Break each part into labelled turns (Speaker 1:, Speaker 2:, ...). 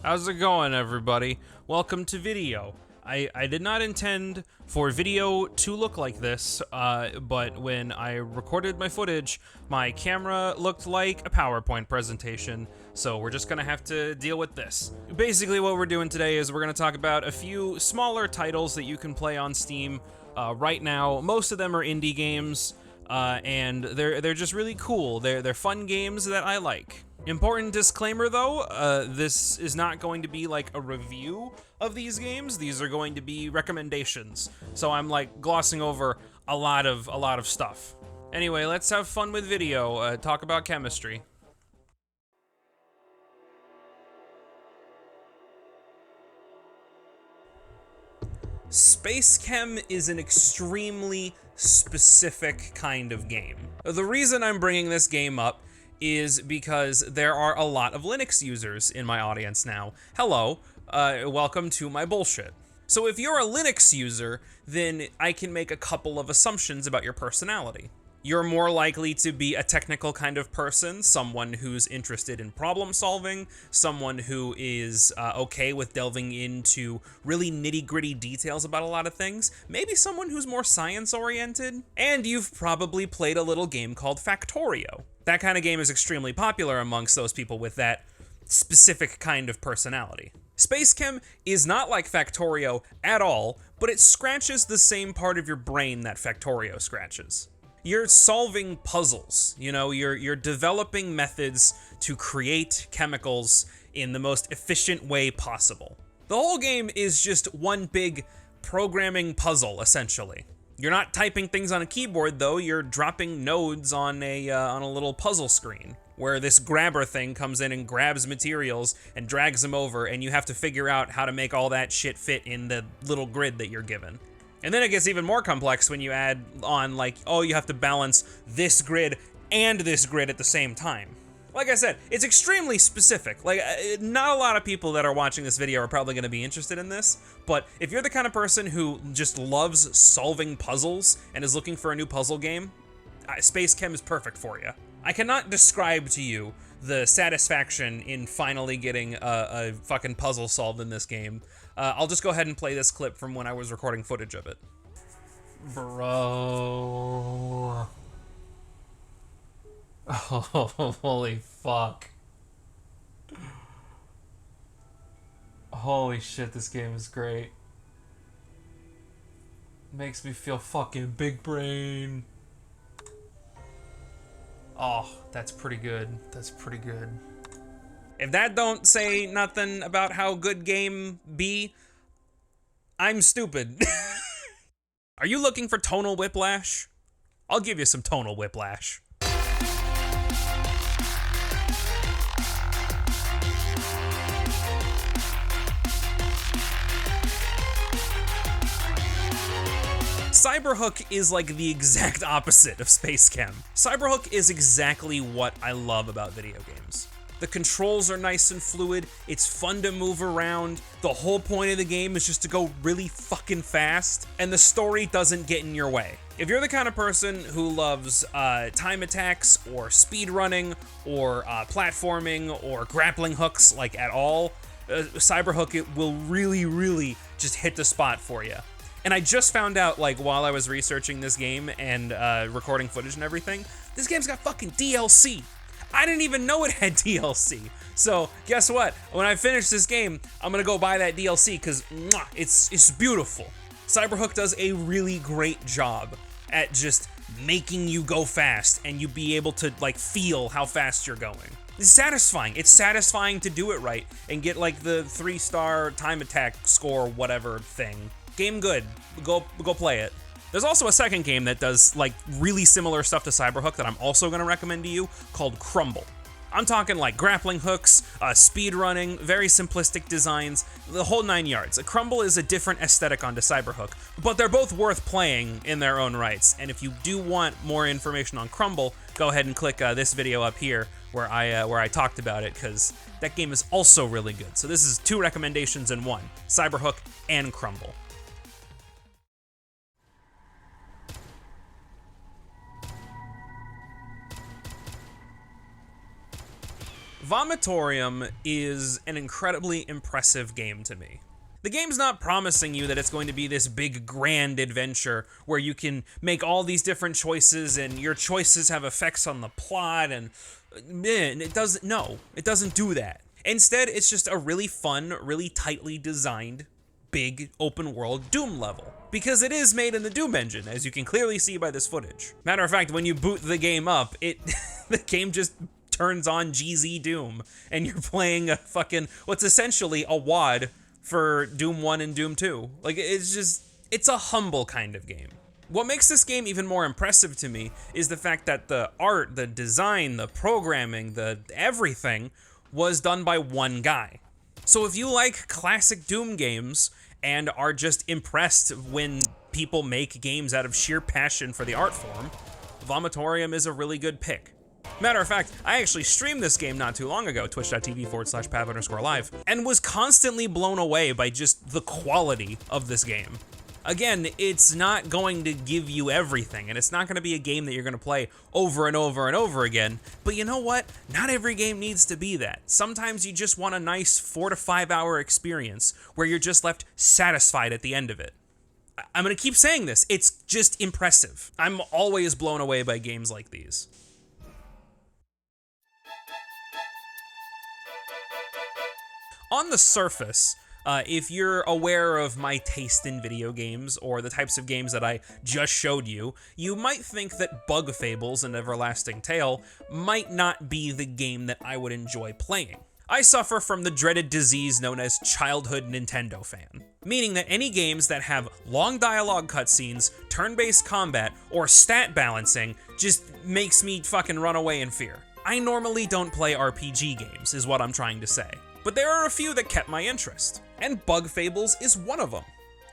Speaker 1: How's it going, everybody? Welcome to video. I did not intend for video to look like this, but when I recorded my footage, my camera looked like a PowerPoint presentation, so we're just gonna have to deal with this. Basically, what we're doing today is we're gonna talk about a few smaller titles that you can play on Steam right now. Most of them are indie games, and they're just really cool. They're fun games that I like. Important disclaimer though, this is not going to be like a review of these games. These are going to be recommendations. So I'm like glossing over a lot of stuff. Anyway, let's have fun with video, talk about chemistry. Space Chem is an extremely specific kind of game. The reason I'm bringing this game up is because there are a lot of Linux users in my audience now. Hello, welcome to my bullshit. So if you're a Linux user, then I can make a couple of assumptions about your personality. You're more likely to be a technical kind of person, someone who's interested in problem solving, someone who is okay with delving into really nitty-gritty details about a lot of things, maybe someone who's more science-oriented, and you've probably played a little game called Factorio. That kind of game is extremely popular amongst those people with that specific kind of personality. Space Chem is not like Factorio at all, but it scratches the same part of your brain that Factorio scratches. You're solving puzzles, you know, you're developing methods to create chemicals in the most efficient way possible. The whole game is just one big programming puzzle, essentially. You're not typing things on a keyboard though, you're dropping nodes on a little puzzle screen, where this grabber thing comes in and grabs materials and drags them over, and you have to figure out how to make all that shit fit in the little grid that you're given. And then it gets even more complex when you add on, like, oh, you have to balance this grid and this grid at the same time. Like I said, it's extremely specific. Like, not a lot of people that are watching this video are probably going to be interested in this, but if you're the kind of person who just loves solving puzzles and is looking for a new puzzle game, Space Chem is perfect for you. I cannot describe to you the satisfaction in finally getting a fucking puzzle solved in this game. I'll just go ahead and play this clip from when I was recording footage of it. Bro. Oh, holy fuck. Holy shit, this game is great. Makes me feel fucking big brain. Oh, that's pretty good. That's pretty good. If that don't say nothing about how good game be, I'm stupid. Are you looking for tonal whiplash? I'll give you some tonal whiplash. Cyberhook is like the exact opposite of Space Chem. Cyberhook is exactly what I love about video games. The controls are nice and fluid, it's fun to move around, the whole point of the game is just to go really fucking fast, and the story doesn't get in your way. If you're the kind of person who loves time attacks, or speed running, or platforming, or grappling hooks, like at all, Cyberhook, it will really just hit the spot for you. And I just found out, like, while I was researching this game and recording footage and everything, this game's got fucking DLC. I didn't even know it had DLC. So guess what? When I finish this game, I'm gonna go buy that DLC because it's beautiful. Cyberhook does a really great job at just making you go fast and you be able to like feel how fast you're going. It's satisfying. It's satisfying to do it right and get like the 3-star time attack score, whatever thing. Game good. Go play it. There's also a second game that does like really similar stuff to Cyberhook that I'm also gonna recommend to you called Crumble. I'm talking like grappling hooks, speed running, very simplistic designs, the whole 9 yards. Crumble is a different aesthetic onto Cyberhook, but they're both worth playing in their own rights. And if you do want more information on Crumble, go ahead and click this video up here where I talked about it, because that game is also really good. So this is 2 recommendations in one: Cyberhook and Crumble. Vomitorium is an incredibly impressive game to me. The game's not promising you that it's going to be this big grand adventure where you can make all these different choices and your choices have effects on the plot, and man, it doesn't do that. Instead, it's just a really fun, really tightly designed, big open world Doom level. Because it is made in the Doom engine, as you can clearly see by this footage. Matter of fact, when you boot the game up, the game just turns on GZ Doom, and you're playing a fucking, what's essentially a WAD for Doom 1 and Doom 2. Like, it's a humble kind of game. What makes this game even more impressive to me is the fact that the art, the design, the programming, the everything was done by one guy. So if you like classic Doom games and are just impressed when people make games out of sheer passion for the art form, Vomitorium is a really good pick. Matter of fact, I actually streamed this game not too long ago, twitch.tv/pav_live, and was constantly blown away by just the quality of this game. Again, it's not going to give you everything, and it's not going to be a game that you're going to play over and over and over again, but you know what? Not every game needs to be that. Sometimes you just want a nice 4 to 5 hour experience where you're just left satisfied at the end of it. I'm going to keep saying this, it's just impressive. I'm always blown away by games like these. On the surface, if you're aware of my taste in video games or the types of games that I just showed you, you might think that Bug Fables and Everlasting Tale might not be the game that I would enjoy playing. I suffer from the dreaded disease known as childhood Nintendo fan, meaning that any games that have long dialogue cutscenes, turn-based combat, or stat balancing just makes me fucking run away in fear. I normally don't play RPG games, is what I'm trying to say. But there are a few that kept my interest, and Bug Fables is one of them.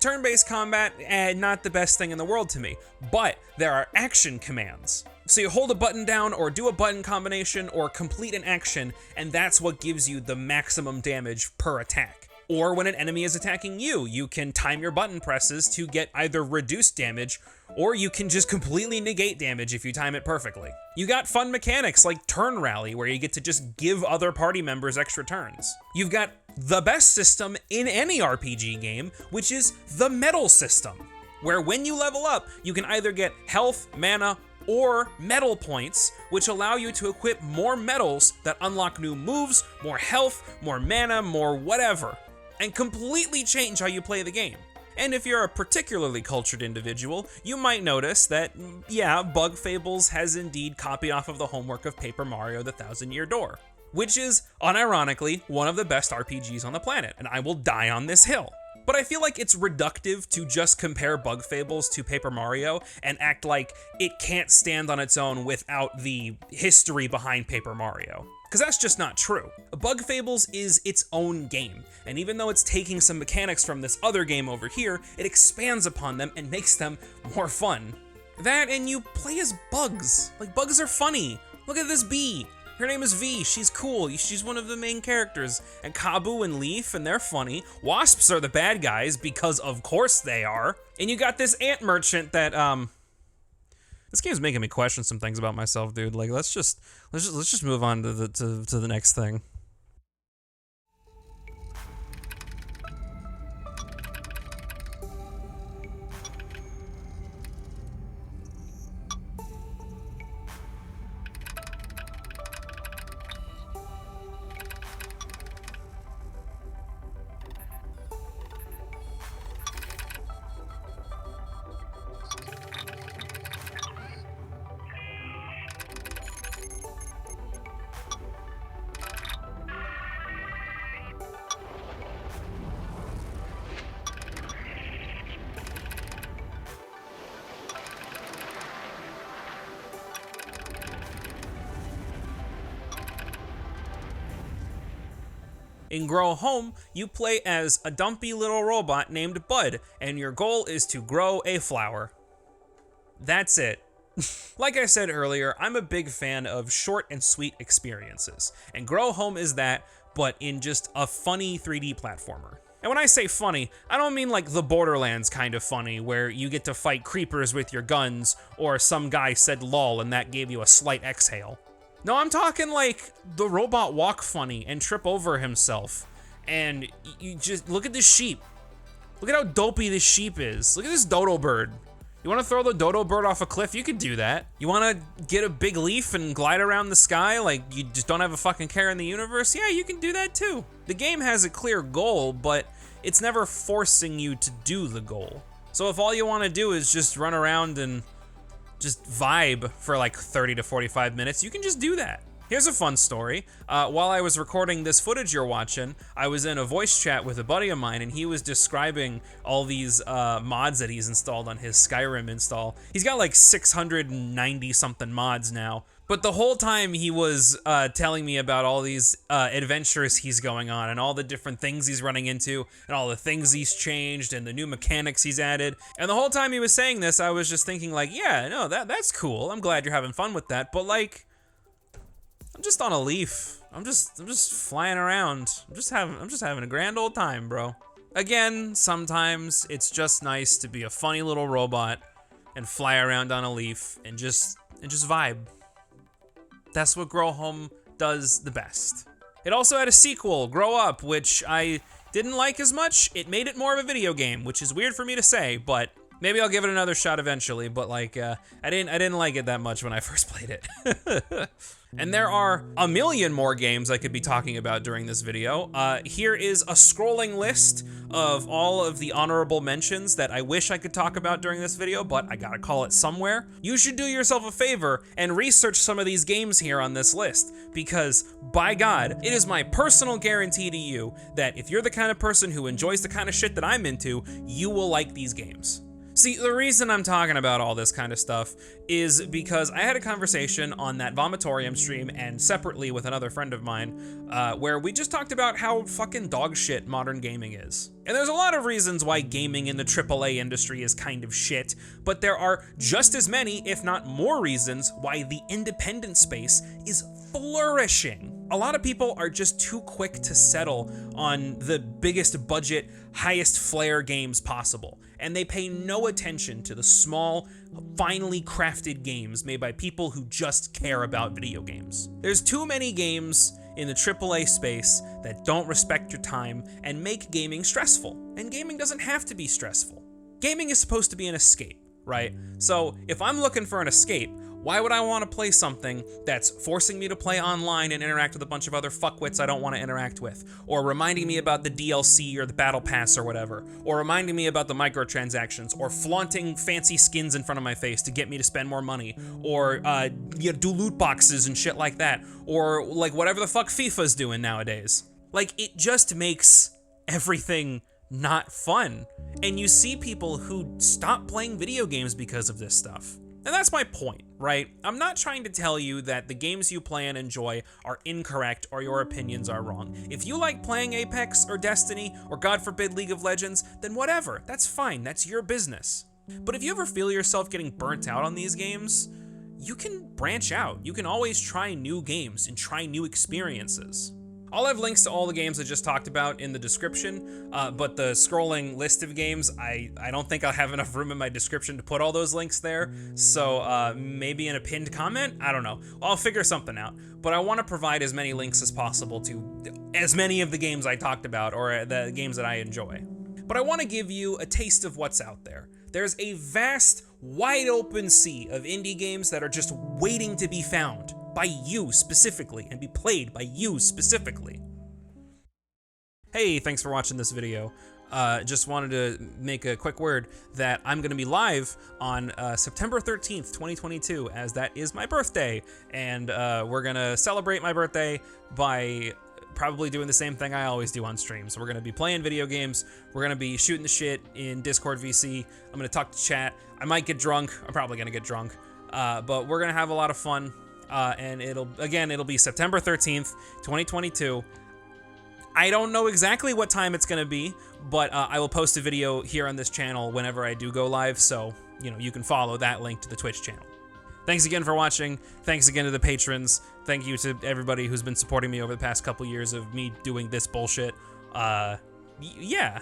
Speaker 1: Turn-based combat, not the best thing in the world to me, but there are action commands. So you hold a button down or do a button combination or complete an action, and that's what gives you the maximum damage per attack. Or when an enemy is attacking you, you can time your button presses to get either reduced damage, or you can just completely negate damage if you time it perfectly. You got fun mechanics like Turn Rally, where you get to just give other party members extra turns. You've got the best system in any RPG game, which is the medal system, where when you level up, you can either get health, mana, or medal points, which allow you to equip more medals that unlock new moves, more health, more mana, more whatever, and completely change how you play the game. And if you're a particularly cultured individual, you might notice that, yeah, Bug Fables has indeed copied off of the homework of Paper Mario: The Thousand Year Door, which is, unironically, one of the best RPGs on the planet, and I will die on this hill. But I feel like it's reductive to just compare Bug Fables to Paper Mario and act like it can't stand on its own without the history behind Paper Mario. Because that's just not true. Bug Fables is its own game, and even though it's taking some mechanics from this other game over here, it expands upon them and makes them more fun. That, and you play as bugs. Like, bugs are funny. Look at this bee. Her name is V, she's cool, she's one of the main characters. And Kabu and Leaf, and they're funny. Wasps are the bad guys, because of course they are. And you got this ant merchant that, this game's making me question some things about myself, dude. Like, let's just move on to the next thing. In Grow Home, you play as a dumpy little robot named Bud, and your goal is to grow a flower. That's it. Like I said earlier, I'm a big fan of short and sweet experiences, and Grow Home is that, but in just a funny 3D platformer. And when I say funny, I don't mean like the Borderlands kind of funny, where you get to fight creepers with your guns, or some guy said lol and that gave you a slight exhale. No, I'm talking like the robot walk funny and trip over himself. And you just look at this sheep. Look at how dopey this sheep is. Look at this dodo bird. You wanna throw the dodo bird off a cliff? You could do that. You wanna get a big leaf and glide around the sky like you just don't have a fucking care in the universe? Yeah, you can do that too. The game has a clear goal, but it's never forcing you to do the goal. So if all you wanna do is just run around and just vibe for like 30 to 45 minutes, you can just do that. Here's a fun story. While I was recording this footage you're watching, I was in a voice chat with a buddy of mine, and he was describing all these mods that he's installed on his Skyrim install. He's got like 690 something mods now. But the whole time he was telling me about all these adventures he's going on and all the different things he's running into and all the things he's changed and the new mechanics he's added. And the whole time he was saying this, I was just thinking like, yeah, no, that's cool. I'm glad you're having fun with that. But like, I'm just on a leaf. I'm just flying around. I'm just having a grand old time, bro. Again, sometimes it's just nice to be a funny little robot and fly around on a leaf and just vibe. That's what Grow Home does the best. It also had a sequel, Grow Up, which I didn't like as much. It made it more of a video game, which is weird for me to say, but maybe I'll give it another shot eventually. But like, I didn't like it that much when I first played it. And there are a million more games I could be talking about during this video. Here is a scrolling list of all of the honorable mentions that I wish I could talk about during this video, but I gotta call it somewhere. You should do yourself a favor and research some of these games here on this list, because by God, it is my personal guarantee to you that if you're the kind of person who enjoys the kind of shit that I'm into, you will like these games. See, the reason I'm talking about all this kind of stuff is because I had a conversation on that vomitorium stream and separately with another friend of mine where we just talked about how fucking dog shit modern gaming is. And there's a lot of reasons why gaming in the AAA industry is kind of shit, but there are just as many, if not more reasons, why the independent space is flourishing. A lot of people are just too quick to settle on the biggest budget, highest flair games possible, and they pay no attention to the small, finely crafted games made by people who just care about video games. There's too many games in the AAA space that don't respect your time and make gaming stressful, and gaming doesn't have to be stressful. Gaming is supposed to be an escape, right? So if I'm looking for an escape, why would I want to play something that's forcing me to play online and interact with a bunch of other fuckwits I don't want to interact with, or reminding me about the DLC or the battle pass or whatever, or reminding me about the microtransactions, or flaunting fancy skins in front of my face to get me to spend more money, or do loot boxes and shit like that, or like whatever the fuck FIFA's doing nowadays. Like, it just makes everything not fun. And you see people who stop playing video games because of this stuff. And that's my point, right? I'm not trying to tell you that the games you play and enjoy are incorrect or your opinions are wrong. If you like playing Apex or Destiny or God forbid League of Legends, then whatever, that's fine, that's your business. But if you ever feel yourself getting burnt out on these games, you can branch out. You can always try new games and try new experiences. I'll have links to all the games I just talked about in the description, but the scrolling list of games, I don't think I'll have enough room in my description to put all those links there, so maybe in a pinned comment? I don't know. I'll figure something out. But I want to provide as many links as possible to as many of the games I talked about, or the games that I enjoy. But I want to give you a taste of what's out there. There's a vast, wide open sea of indie games that are just waiting to be found by you specifically and be played by you specifically. Hey, thanks for watching this video. Just wanted to make a quick word that I'm gonna be live on September 13th, 2022, as that is my birthday. And we're gonna celebrate my birthday by probably doing the same thing I always do on streams. We're gonna be playing video games. We're gonna be shooting the shit in Discord VC. I'm gonna talk to chat. I might get drunk. I'm probably gonna get drunk. But we're gonna have a lot of fun. And it'll be September 13th, 2022. I don't know exactly what time it's gonna be, but I will post a video here on this channel whenever I do go live, so you can follow that link to the Twitch channel. Thanks again for watching. Thanks again to the patrons. Thank you to everybody who's been supporting me over the past couple years of me doing this bullshit. Yeah.